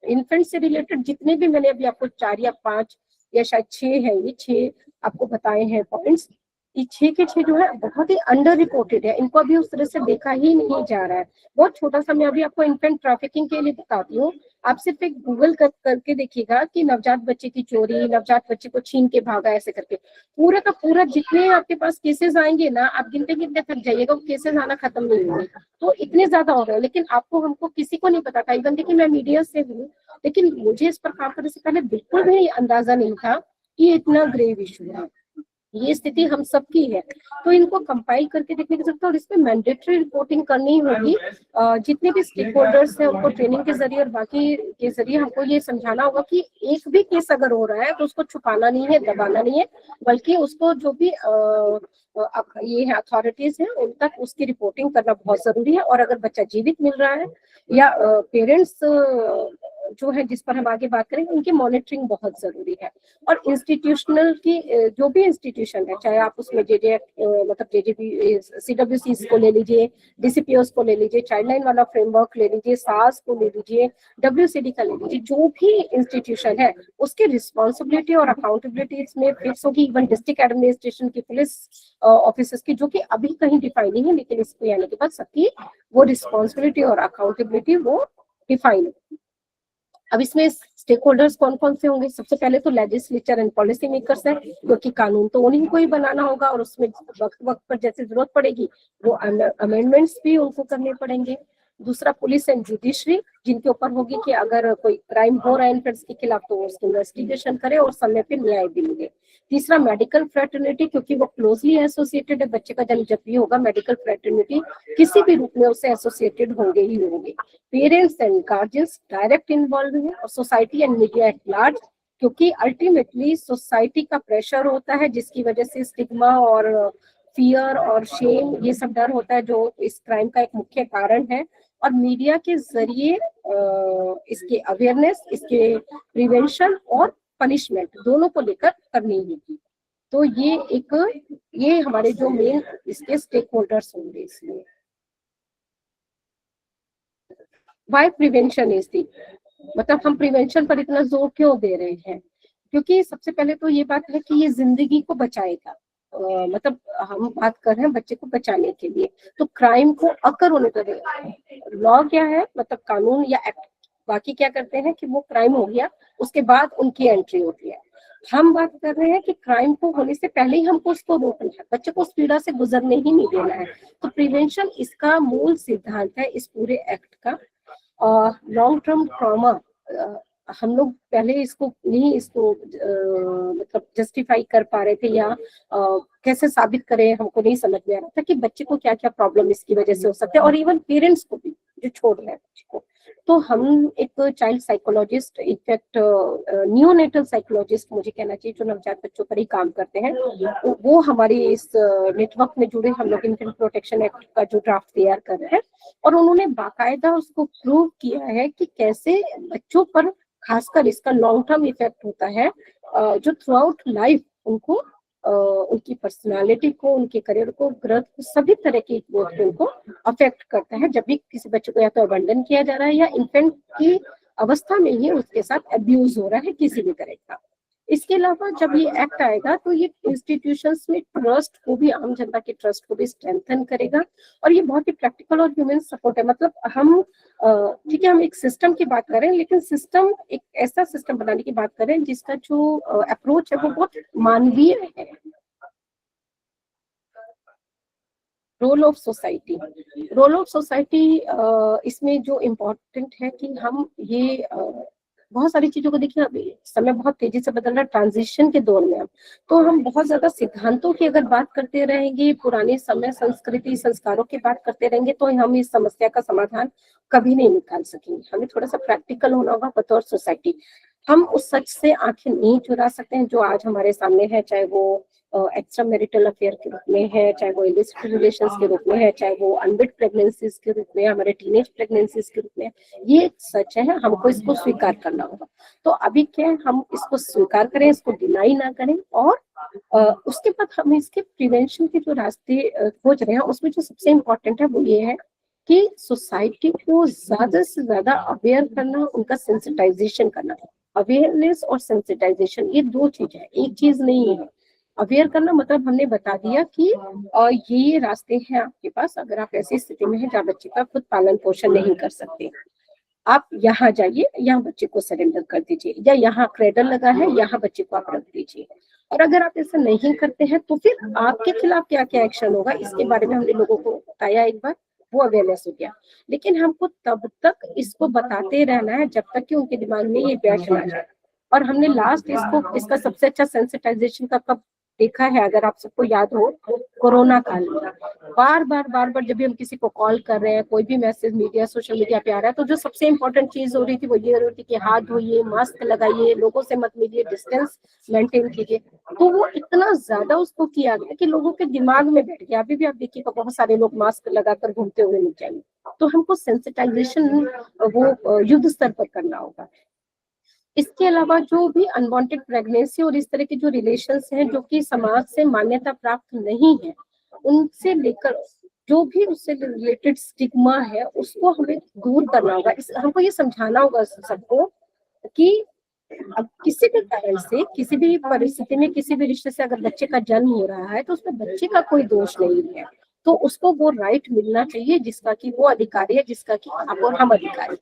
[SPEAKER 2] इन्फेंट से रिलेटेड जितने भी मैंने अभी आपको 4 या 5 या शायद 6 है, ये 6 आपको बताए हैं पॉइंट्स, ये 6 के 6 जो है बहुत ही अंडर रिपोर्टेड है। इनको अभी उस तरह से देखा ही नहीं जा रहा है। बहुत छोटा सा मैं अभी आपको इन्फेंट ट्रैफिकिंग के लिए बताती हूँ। आप सिर्फ एक गूगल करके देखिएगा कि नवजात बच्चे की चोरी, नवजात बच्चे को छीन के भागा, ऐसे करके पूरा का पूरा जितने आपके पास केसेस आएंगे ना, आप गिनते गिनते थक जाइएगा, वो केसेस आना खत्म नहीं होंगे। तो इतने ज्यादा हो रहे हैं, लेकिन आपको हमको किसी को नहीं पता था। इवन देखिए, मैं मीडिया से हूँ, लेकिन मुझे इस पर काम करने से पहले बिल्कुल भी अंदाजा नहीं था कि इतना ग्रेव इशू है। ये स्थिति हम सबकी है। तो इनको कंपाइल करके देखने की जरूरत है, और इसमें मैंडेटरी रिपोर्टिंग करनी होगी। जितने भी स्टेक होल्डर्स हैं उनको ट्रेनिंग के जरिए और बाकी के जरिए हमको ये समझाना होगा कि एक भी केस अगर हो रहा है तो उसको छुपाना नहीं है, दबाना नहीं है, बल्कि उसको जो भी ये है अथॉरिटीज हैं उन तक उसकी रिपोर्टिंग करना बहुत जरूरी है। और अगर बच्चा जीवित मिल रहा है या पेरेंट्स जो है जिस पर हम आगे बात करेंगे, उनकी मॉनिटरिंग बहुत जरूरी है। और इंस्टीट्यूशनल की जो भी इंस्टीट्यूशन है, चाहे आप उसमें जेजे मतलब जेजेबी सीडब्ल्यूसी को ले लीजिए, डीसीपीओस को ले लीजिए, चाइल्ड लाइन वाला फ्रेमवर्क ले लीजिए, सास को ले लीजिए, डब्ल्यूसीडी का ले लीजिए, जो भी इंस्टीट्यूशन है उसकी रिस्पॉन्सिबिलिटी और अकाउंटेबिलिटी इसमें फिक्स होगी। इवन डिस्ट्रिक्ट एडमिनिस्ट्रेशन की, पुलिस ऑफिसर्स की, जो कि अभी कहीं डिफाइन नहीं है, लेकिन इसको आने के बाद सबकी वो रिस्पॉन्सिबिलिटी और अकाउंटेबिलिटी वो डिफाइन होगी। अब इसमें स्टेक होल्डर्स कौन कौन से होंगे? सबसे पहले तो लेजिस्लेचर एंड पॉलिसी मेकर्स है, क्योंकि कानून तो उन्हीं को ही बनाना होगा और उसमें वक्त वक्त पर जैसे जरूरत पड़ेगी वो अमेंडमेंट्स भी उनको करने पड़ेंगे। दूसरा पुलिस एंड जुडिशरी, जिनके ऊपर होगी कि अगर कोई क्राइम हो रहा है इन्फेंट्स के खिलाफ तो वो उसकी इन्वेस्टिगेशन करे और समय पे न्याय भी मिले। तीसरा मेडिकल फ्रेटर्निटी, क्योंकि वो क्लोजली एसोसिएटेड है, बच्चे का जन्म जब भी होगा मेडिकल फ्रेटर्निटी किसी भी रूप में उससे एसोसिएटेड होंगे ही होंगे। Parents and guardians direct involve है, और society and media at large, क्योंकि अल्टीमेटली सोसाइटी का प्रेशर होता है जिसकी वजह से स्टिग्मा और फियर और शेम ये सब डर होता है जो इस क्राइम का एक मुख्य कारण है। और मीडिया के जरिए इसके अवेयरनेस, इसके प्रिवेंशन और पनिशमेंट दोनों को लेकर करनी होगी। तो ये हमारे जो मेन इसके स्टेक होल्डर्स होंगे। इसमें वाई प्रिवेंशन इज दी, मतलब हम प्रिवेंशन पर इतना जोर क्यों दे रहे हैं? क्योंकि सबसे पहले तो ये बात है कि ये जिंदगी को बचाएगा। मतलब हम बात कर रहे हैं बच्चे को बचाने के लिए, तो क्राइम को अकर होने तो देगा। लॉ क्या है, मतलब कानून या एक्ट बाकी क्या करते हैं कि वो क्राइम हो गया उसके बाद उनकी एंट्री होती है। हम बात कर रहे हैं कि क्राइम को होने से पहले ही हमको उसको रोकना है, बच्चे को उस पीड़ा से गुजरने ही नहीं देना है। तो प्रिवेंशन इसका मूल सिद्धांत है इस पूरे एक्ट का। लॉन्ग टर्म ट्रॉमा हम लोग पहले इसको मतलब जस्टिफाई कर पा रहे थे या कैसे साबित करें हमको नहीं समझ में आ रहा था कि बच्चे को क्या क्या प्रॉब्लम इसकी वजह से हो सकते हैं, और इवन पेरेंट्स को भी जो छोड़ रहे हैं बच्चे को। तो हम एक child psychologist, in fact neonatal psychologist मुझे कहना चाहिए, जो नवजात बच्चों पर ही काम करते हैं, वो हमारी इस नेटवर्क में जुड़े, हम लोग इन्फेंट प्रोटेक्शन एक्ट का जो ड्राफ्ट तैयार कर रहे हैं, और उन्होंने बाकायदा उसको प्रूव किया है कि कैसे बच्चों पर खासकर इसका लॉन्ग टर्म इफेक्ट होता है, जो थ्रू आउट लाइफ उनको उनकी पर्सनालिटी को, उनके करियर को, ग्रोथ को, सभी तरह की ग्रोथ को उनको अफेक्ट करता है जब भी किसी बच्चे को या तो अबंडन किया जा रहा है या इन्फेंट की अवस्था में ही उसके साथ अब्यूज हो रहा है किसी भी तरह का। इसके अलावा जब ये एक्ट आएगा तो ये इंस्टीट्यूशंस में ट्रस्ट को भी, आम जनता के ट्रस्ट को भी स्ट्रेंथन करेगा, और ये बहुत ही प्रैक्टिकल और ह्यूमन सपोर्ट है। मतलब हम ठीक है, हम एक सिस्टम की बात करें, लेकिन सिस्टम एक ऐसा सिस्टम बनाने की बात करें जिसका जो अप्रोच है वो बहुत मानवीय है। रोल ऑफ सोसाइटी, इसमें जो इम्पोर्टेंट है कि हम ये बहुत सारी चीजों को देखिए, अभी समय बहुत तेजी से बदल रहा है, ट्रांजिशन के दौर में तो हम बहुत ज्यादा सिद्धांतों की अगर बात करते रहेंगे, पुराने समय संस्कृति संस्कारों की बात करते रहेंगे, तो हम इस समस्या का समाधान कभी नहीं निकाल सकेंगे। हमें थोड़ा सा प्रैक्टिकल होना होगा बतौर सोसाइटी। हम उस सच से आंखें नहीं चुरा सकते हैं जो आज हमारे सामने है, चाहे वो एक्स्ट्रा मैरिटल अफेयर के रूप में है, चाहे वो इलिसिट रिलेशंस के रूप में है, चाहे वो अनवेड प्रेगनेंसीज के रूप में, हमारे टीनेज प्रेगनेंसीज के रूप में। ये सच है, हमको इसको स्वीकार करना होगा। तो अभी क्या है, हम इसको स्वीकार करें, इसको डिनाई ना करें, और उसके बाद हम इसके प्रिवेंशन के जो रास्ते खोज रहे हैं उसमें जो सबसे इम्पोर्टेंट है वो ये है कि सोसाइटी को ज्यादा से ज्यादा अवेयर करना, उनका सेंसिटाइजेशन करना। अवेयरनेस और सेंसिटाइजेशन ये दो चीज है, एक चीज नहीं है। अवेयर करना मतलब हमने बता दिया कि ये रास्ते हैं आपके पास, अगर आप ऐसी स्थिति में हैं जहाँ बच्चे का खुद पालन पोषण नहीं कर सकते, आप यहाँ जाइए, यहाँ बच्चे को सरेंडर कर दीजिए, या यहाँ क्रेडल लगा है यहाँ बच्चे को आप रख दीजिए। और अगर आप ऐसा नहीं करते हैं तो फिर आपके खिलाफ क्या क्या एक्शन होगा, इसके बारे में हमने लोगों को बताया एक बार, वो अवेयरनेस हो गया। लेकिन हमको तब तक इसको बताते रहना है जब तक कि उनके दिमाग में ये बैठ ना जाए। और हमने लास्ट इसका सबसे अच्छा सेंसिटाइजेशन का कब देखा है, अगर आप सबको याद हो, कोरोना काल में बार बार जब भी हम किसी को कॉल कर रहे हैं, कोई भी मैसेज मीडिया सोशल मीडिया पे आ रहा है, तो जो सबसे इंपॉर्टेंट चीज हो रही थी वो ये हो रही थी कि हाथ धोइए, मास्क लगाइए, लोगों से मत मिलिए, डिस्टेंस मेंटेन कीजिए। तो वो इतना ज्यादा उसको किया गया कि लोगों के दिमाग में बैठ गया। अभी भी आप देखिएगा बहुत सारे लोग मास्क लगाकर घूमते हुए मिल जाएंगे। तो हमको सेंसिटाइजेशन वो युद्ध स्तर पर करना होगा। इसके अलावा जो भी अनवांटेड प्रेगनेंसी और इस तरह के जो रिलेशंस हैं जो कि समाज से मान्यता प्राप्त नहीं है, उनसे लेकर जो भी उससे रिलेटेड स्टिग्मा है उसको हमें दूर करना होगा। हमको ये समझाना होगा सबको कि अब किसी भी कारण से, किसी भी परिस्थिति में, किसी भी रिश्ते से अगर बच्चे का जन्म हो रहा है तो उसमें बच्चे का कोई दोष नहीं है, तो उसको वो राइट मिलना चाहिए जिसका कि वो अधिकारी है, जिसका कि आप और हम अधिकारी।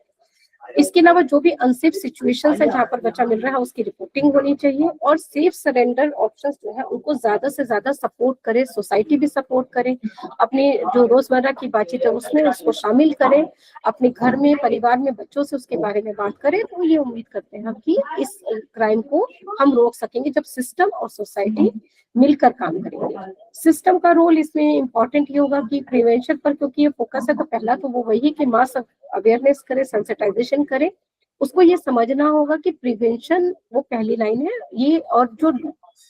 [SPEAKER 2] इसके अलावा जो भी अनसेफ सिचुएशंस है जहाँ पर बच्चा मिल रहा है उसकी रिपोर्टिंग होनी चाहिए, और सेफ सरेंडर ऑप्शंस जो है उनको ज्यादा से ज्यादा सपोर्ट करे, सोसाइटी भी सपोर्ट करे, अपनी जो रोजमर्रा की बातचीत है उसमें उसको शामिल करें, अपने घर में परिवार में बच्चों से उसके बारे में बात करें। तो ये उम्मीद करते हैं कि इस क्राइम को हम रोक सकेंगे जब सिस्टम और सोसाइटी मिलकर काम करेंगे। सिस्टम का रोल इसमें इम्पोर्टेंट ये होगा कि प्रिवेंशन पर, क्योंकि ये फोकस है, तो पहला तो वो वही है कि मास अवेयरनेस करे, सेंसिटाइजेशन करे। उसको ये समझना होगा कि प्रिवेंशन वो पहली लाइन है, ये और जो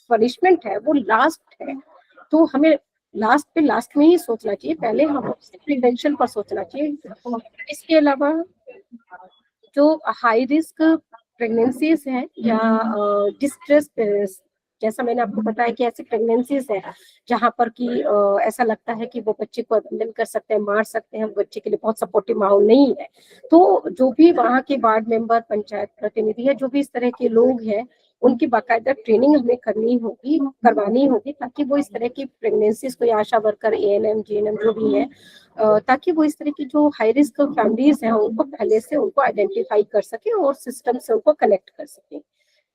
[SPEAKER 2] पनिशमेंट है वो लास्ट है। तो हमें लास्ट में ही सोचना चाहिए, पहले हम प्रिवेंशन पर सोचना चाहिए। इसके अलावा जो हाई रिस्क प्रेगनेंसीज हैं या डिस्ट्रेस, जैसा मैंने आपको बताया कि ऐसी प्रेगनेंसीज है जहां पर कि ऐसा लगता है कि वो बच्चे को अबंडन कर सकते हैं, मार सकते हैं, बच्चे के लिए बहुत सपोर्टिव माहौल नहीं है, तो जो भी वहाँ के वार्ड मेंबर, पंचायत प्रतिनिधि है, जो भी इस तरह के लोग हैं, उनकी बाकायदा ट्रेनिंग हमें करवानी होगी ताकि वो इस तरह की प्रेगनेंसीज को, आशा वर्कर, ANM, GNM जो भी है, ताकि वो इस तरह की जो हाई रिस्क फैमिलीज हैं उनको पहले से उनको आइडेंटिफाई कर सके और सिस्टम से उनको कनेक्ट कर सके।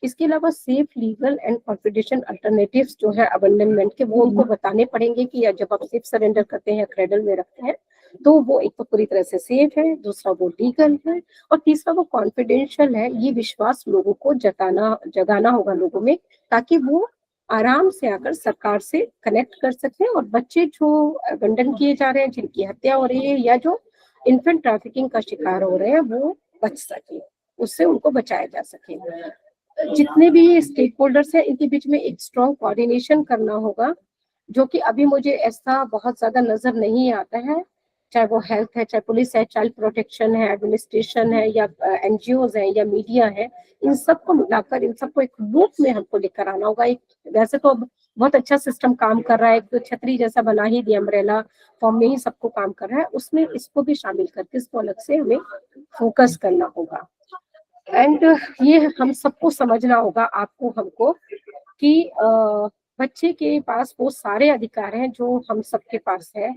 [SPEAKER 2] इसके अलावा safe, legal and confidential alternatives जो है अबंडनमेंट के, वो उनको बताने पड़ेंगे कि जब आप सेफ सरेंडर करते हैं, क्रेडल में रखते हैं, तो वो एक तो पूरी तरह से सेफ है, दूसरा वो लीगल है, और तीसरा वो कॉन्फिडेंशियल है। ये विश्वास लोगों को जगाना होगा लोगों में, ताकि वो आराम से आकर सरकार से कनेक्ट कर सकते हैं, और बच्चे जो अबंडन किए जा रहे हैं, जिनकी हत्या हो रही है, या जो इन्फेंट ट्रैफिकिंग का शिकार हो रहे हैं, वो बच सके, उससे उनको बचाया जा सके। जितने भी स्टेक होल्डर्स हैं इनके बीच में एक स्ट्रॉन्ग कोऑर्डिनेशन करना होगा, जो कि अभी मुझे ऐसा बहुत ज्यादा नजर नहीं आता है, चाहे वो हेल्थ है, चाहे पुलिस है, चाइल्ड प्रोटेक्शन है, एडमिनिस्ट्रेशन है, या NGOs है, या मीडिया है, इन सबको मिलाकर इन सबको एक लूप में हमको लेकर आना होगा। एक वैसे तो बहुत अच्छा सिस्टम काम कर रहा है, एक छतरी जैसा बना ही दिया, अम्ब्रेला फॉर्म में ही सबको काम कर रहा है, उसमें इसको भी शामिल करके इसको अलग से हमें फोकस करना होगा। एंड ये हम सबको समझना होगा, आपको, हमको, कि बच्चे के पास वो सारे अधिकार हैं जो हम सबके पास है।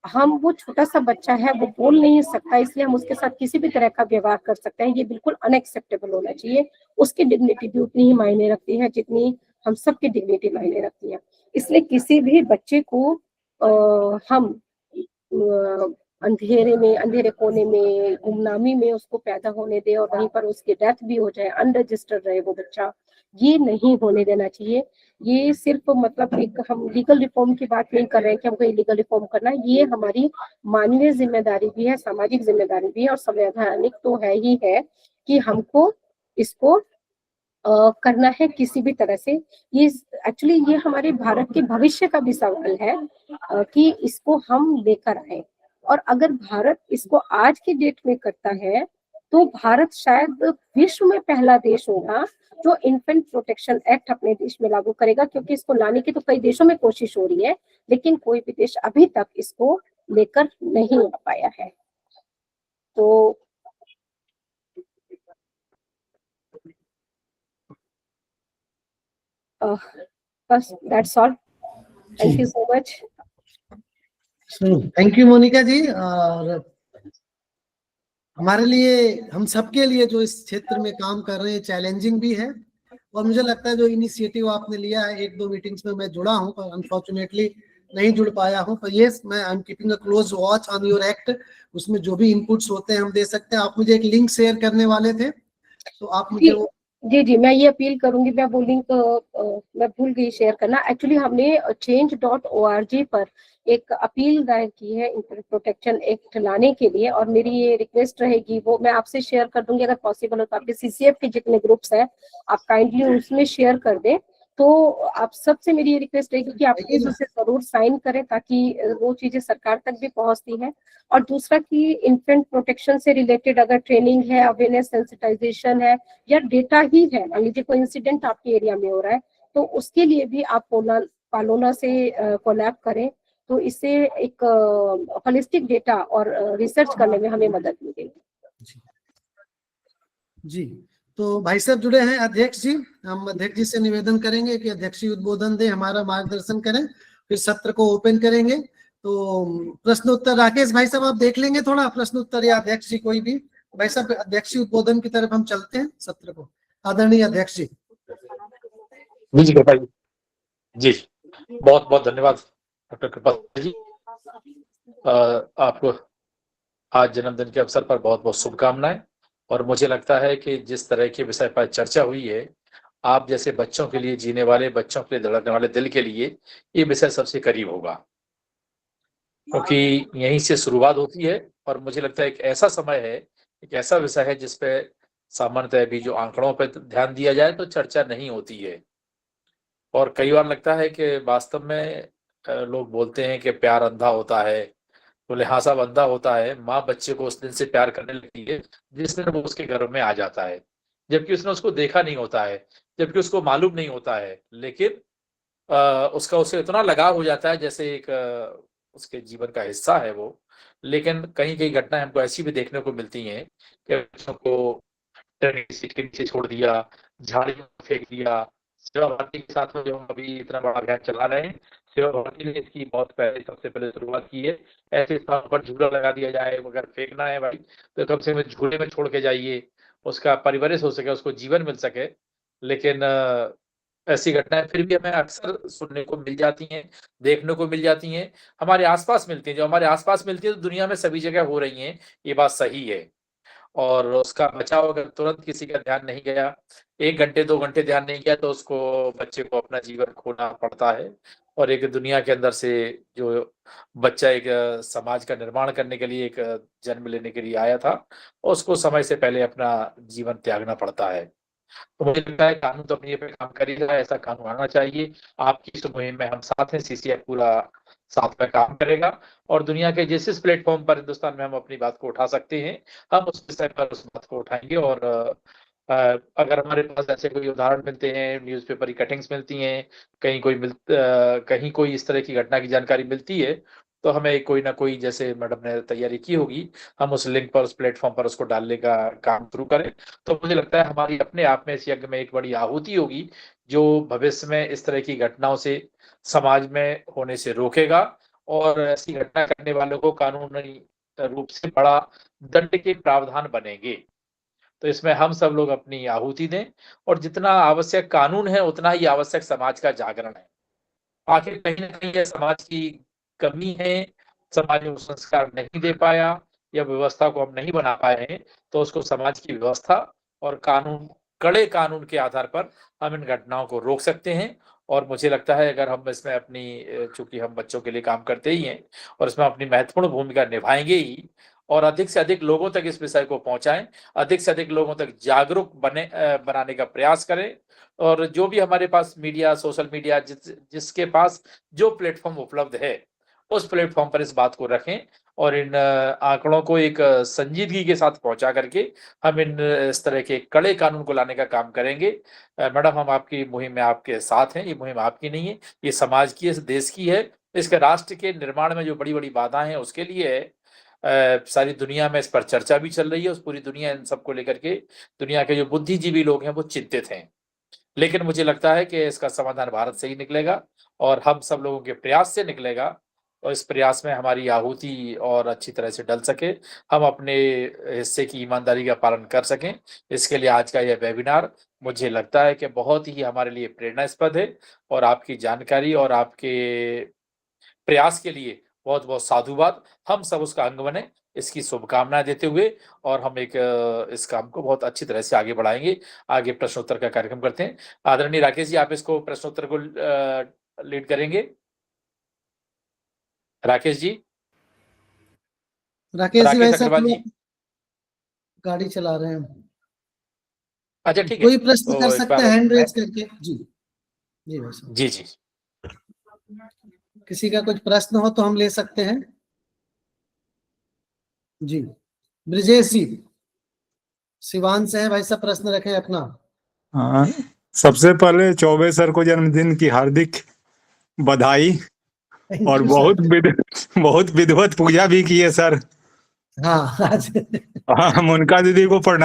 [SPEAKER 2] हम, वो छोटा सा बच्चा है, वो बोल नहीं सकता, इसलिए हम उसके साथ किसी भी तरह का व्यवहार कर सकते हैं, ये बिल्कुल अनएक्सेप्टेबल होना चाहिए। उसकी डिग्निटी भी उतनी ही मायने रखती है जितनी हम सबकी डिग्निटी मायने रखती है। इसलिए किसी भी बच्चे को हम अंधेरे कोने में, गुमनामी में उसको पैदा होने दे और वहीं पर उसकी डेथ भी हो जाए, अनरजिस्टर्ड रहे वो बच्चा, ये नहीं होने देना चाहिए। ये सिर्फ मतलब एक, हम लीगल रिफॉर्म की बात नहीं कर रहे हैं कि हमको लीगल रिफॉर्म करना है, ये हमारी मानवीय जिम्मेदारी भी है, सामाजिक जिम्मेदारी भी है, और संवैधानिक तो है ही है कि हमको इसको करना है किसी भी तरह से। ये एक्चुअली ये हमारे भारत के भविष्य का भी सवाल है कि इसको हम लेकर आए, और अगर भारत इसको आज के डेट में करता है तो भारत शायद विश्व में पहला देश होगा जो इन्फेंट प्रोटेक्शन एक्ट अपने देश में लागू करेगा, क्योंकि इसको लाने की तो कई देशों में कोशिश हो रही है, लेकिन कोई भी देश अभी तक इसको लेकर नहीं आ पाया है। तो बस, that's all. Thank you so much.
[SPEAKER 1] Thank you Monika ji. और हमारे लिए, हम सबके लिए जो इस क्षेत्र में काम कर रहे हैं, चैलेंजिंग भी है, और मुझे लगता है जो इनिशिएटिव आपने लिया है, 1-2 मीटिंग्स में मैं जुड़ा हूं, पर अनफॉर्चुनेटली नहीं जुड़ पाया हूं, पर यस, मैं I am keeping a close watch on your act. उसमें जो भी इनपुट्स होते हैं हम दे सकते हैं। आप मुझे एक लिंक शेयर करने वाले थे, तो आप मुझे वो।
[SPEAKER 2] जी, मैं ये अपील करूंगी, मैं वो लिंक मैं भूल गई शेयर करना। एक्चुअली हमने change.org पर एक अपील दायर की है इन्फेंट प्रोटेक्शन एक्ट लाने के लिए, और मेरी ये रिक्वेस्ट रहेगी, वो मैं आपसे शेयर कर दूंगी, अगर पॉसिबल हो तो आपके CCF के जितने ग्रुप्स हैं आप काइंडली उसमें शेयर कर दें। तो आप सबसे मेरी ये रिक्वेस्ट रहेगी कि आप प्लीज उसे जरूर साइन करें, ताकि वो चीजें सरकार तक भी पहुंचती है। और दूसरा कि इन्फेंट प्रोटेक्शन से रिलेटेड अगर ट्रेनिंग है, अवेयरनेस, सेंसिटाइजेशन है, या डेटा ही है, मान लीजिए कोई इंसिडेंट आपके एरिया में हो रहा है, तो उसके लिए भी आप पालोना से कोलैब करें, तो इससे एक होलिस्टिक डेटा और रिसर्च करने में हमें मदद मिलेगी।
[SPEAKER 1] जी, तो भाई साहब जुड़े हैं, अध्यक्ष जी। हम अध्यक्ष जी से निवेदन करेंगे कि अध्यक्ष जी उद्बोधन दें, हमारा मार्गदर्शन करें, फिर सत्र को ओपन करेंगे। तो प्रश्न उत्तर राकेश भाई साहब आप देख लेंगे थोड़ा प्रश्न उत्तर, या अध्यक्ष जी कोई भी भाई साहब अध्यक्षीय उद्बोधन की तरफ हम चलते हैं सत्र को। आदरणीय अध्यक्ष जी।
[SPEAKER 3] जी कृपा जी, बहुत बहुत धन्यवाद डॉक्टर कृपाल जी। आपको आज जन्मदिन के अवसर पर बहुत बहुत शुभकामनाएं। और मुझे लगता है कि जिस तरह के विषय पर चर्चा हुई है, आप जैसे बच्चों के लिए जीने वाले, बच्चों के लिए धड़कने वाले दिल के लिए ये विषय सबसे करीब होगा, क्योंकि यहीं से शुरुआत होती है। और मुझे लगता है एक ऐसा समय है, एक ऐसा विषय है जिसपे सामान्यतः भी जो आंकड़ों पर ध्यान दिया जाए तो चर्चा नहीं होती है। और कई बार लगता है कि वास्तव में लोग बोलते हैं कि प्यार अंधा होता है, तो लिहाजा अंधा होता है। माँ बच्चे को उस दिन से प्यार करने लगती है जिस दिन वो उसके गर्भ में आ जाता है, जबकि उसने उसको देखा नहीं होता है, जबकि उसको मालूम नहीं होता है, लेकिन उसका उससे इतना लगाव हो जाता है जैसे एक उसके जीवन का हिस्सा है वो। लेकिन कहीं कहीं घटनाएं हमको ऐसी भी देखने को मिलती हैं कि बच्चों को ट्रेन की सीट के नीचे छोड़ दिया, झाड़ी में फेंक दिया। सेवा भारती के साथ में जो हम अभी इतना बड़ा अभियान चला रहे हैं, सेवा भारती ने इसकी बहुत पहले सबसे पहले शुरुआत की है। ऐसे स्थानों पर झूला लगा दिया जाए, अगर फेंकना है भाई तो कम से कम झूले में छोड़ के जाइए, उसका परवरिश हो सके, उसको जीवन मिल सके। लेकिन ऐसी घटनाएं फिर भी हमें अक्सर सुनने को मिल जाती हैं, देखने को मिल जाती हैं, हमारे आसपास मिलती हैं। जो हमारे आसपास मिलती है तो दुनिया में सभी जगह हो रही हैं, ये बात सही है। और उसका बचाव अगर तुरंत किसी का ध्यान नहीं गया, 1 घंटे 2 घंटे ध्यान नहीं गया, तो उसको बच्चे को अपना जीवन खोना पड़ता है। और एक दुनिया के अंदर से जो बच्चा एक समाज का निर्माण करने के लिए, एक जन्म लेने के लिए आया था, उसको समय से पहले अपना जीवन त्यागना पड़ता है। तो मुझे लगता है कानून तो अपनी जगह पे काम कर ही रहा है, ऐसा कानून आना चाहिए। आपकी इस मुहिम में हम साथ हैं, सीसीएफ पूरा साथ में काम करेगा। और दुनिया के जिस प्लेटफॉर्म पर हिंदुस्तान में हम अपनी बात को उठा सकते हैं, हम उस विषय पर उस बात को उठाएंगे। और अगर हमारे पास ऐसे कोई उदाहरण मिलते हैं, न्यूज़पेपर की कटिंग्स मिलती हैं, कहीं कोई इस तरह की घटना की जानकारी मिलती है, तो हमें कोई ना कोई, जैसे मैडम ने तैयारी की होगी, हम उस लिंक पर, उस प्लेटफॉर्म पर उसको डालने का काम शुरू करें। तो मुझे लगता है हमारी अपने आप में इस यज्ञ में एक बड़ी आहुति होगी, जो भविष्य में इस तरह की घटनाओं से समाज में होने से रोकेगा। और ऐसी घटना करने वालों को कानूनी रूप से बड़ा दंड के प्रावधान बनेंगे। तो इसमें हम सब लोग अपनी आहुति दें, और जितना आवश्यक कानून है उतना ही आवश्यक समाज का जागरण है। आखिर कहीं न कहीं ये समाज की कमी है, समाज में वो संस्कार नहीं दे पाया, या व्यवस्था को हम नहीं बना पाए हैं, तो उसको समाज की व्यवस्था और कानून, कड़े कानून के आधार पर हम इन घटनाओं को रोक सकते हैं। और मुझे लगता है अगर हम इसमें अपनी चूँकि हम बच्चों के लिए काम करते ही हैं, और इसमें अपनी महत्वपूर्ण भूमिका निभाएँगे ही, और अधिक से अधिक लोगों तक इस विषय को पहुँचाएँ, अधिक से अधिक लोगों तक जागरूक बनाने का प्रयास करें। और जो भी हमारे पास मीडिया, सोशल मीडिया, जिसके पास जो प्लेटफ़ॉर्म उपलब्ध है, उस प्लेटफ़ॉर्म पर इस बात को रखें, और इन आंकड़ों को एक संजीदगी के साथ पहुँचा करके हम इस तरह के कड़े कानून को लाने का काम करेंगे। मैडम, हम आपकी मुहिम में आपके साथ हैं। ये मुहिम आपकी नहीं है, ये समाज की है, इस देश की है। इसके राष्ट्र के निर्माण में जो बड़ी-बड़ी बाधाएँ हैं उसके लिए है। सारी दुनिया में इस पर चर्चा भी चल रही है, उस पूरी दुनिया इन सबको लेकर के, दुनिया के जो बुद्धिजीवी लोग हैं वो चिंतित हैं। लेकिन मुझे लगता है कि इसका समाधान भारत से ही निकलेगा, और हम सब लोगों के प्रयास से निकलेगा। और इस प्रयास में हमारी आहुति और अच्छी तरह से डल सके, हम अपने हिस्से की ईमानदारी का पालन कर सकें। इसके लिए आज का यह वेबिनार मुझे लगता है कि बहुत ही हमारे लिए प्रेरणास्पद है, और आपकी जानकारी और आपके प्रयास के लिए बहुत-बहुत साधुवाद। हम सब उसका अंग बने, इसकी शुभकामनाएँ देते हुए, और हम इस काम को बहुत अच्छी तरह से आगे बढ़ाएँगे। आगे प्रश्नोत्तर का कार्यक्रम करते हैं। आदरणीय राकेश जी, आप इसको प्रश्नोत्तर को लीड करेंगे? राकेश जी?
[SPEAKER 1] राकेश जी,
[SPEAKER 3] राकेश
[SPEAKER 1] वैसे
[SPEAKER 3] अग्रवाल जी?
[SPEAKER 1] गाड़ी चला रहे हैं।
[SPEAKER 3] अच्छा, ठीक है।
[SPEAKER 1] कोई प्रश्न
[SPEAKER 3] तो
[SPEAKER 1] कर
[SPEAKER 3] एक
[SPEAKER 1] सकते
[SPEAKER 3] बार
[SPEAKER 1] हैं हैंड रेज करके। जी जी भाई साहब,
[SPEAKER 3] जी, जी।
[SPEAKER 1] किसी का कुछ प्रश्न हो तो हम ले सकते हैं। जी, ब्रिजेश जी सिवान से है भाई साहब, प्रश्न रखें अपना।
[SPEAKER 4] हाँ, सबसे पहले चौबे सर को जन्मदिन की हार्दिक बधाई।
[SPEAKER 1] Thank
[SPEAKER 4] और
[SPEAKER 1] you, sir।
[SPEAKER 4] बहुत विधिवत पूजा भी की है सर।
[SPEAKER 1] हाँ आज
[SPEAKER 4] हम उनका दीदी को प्रणाम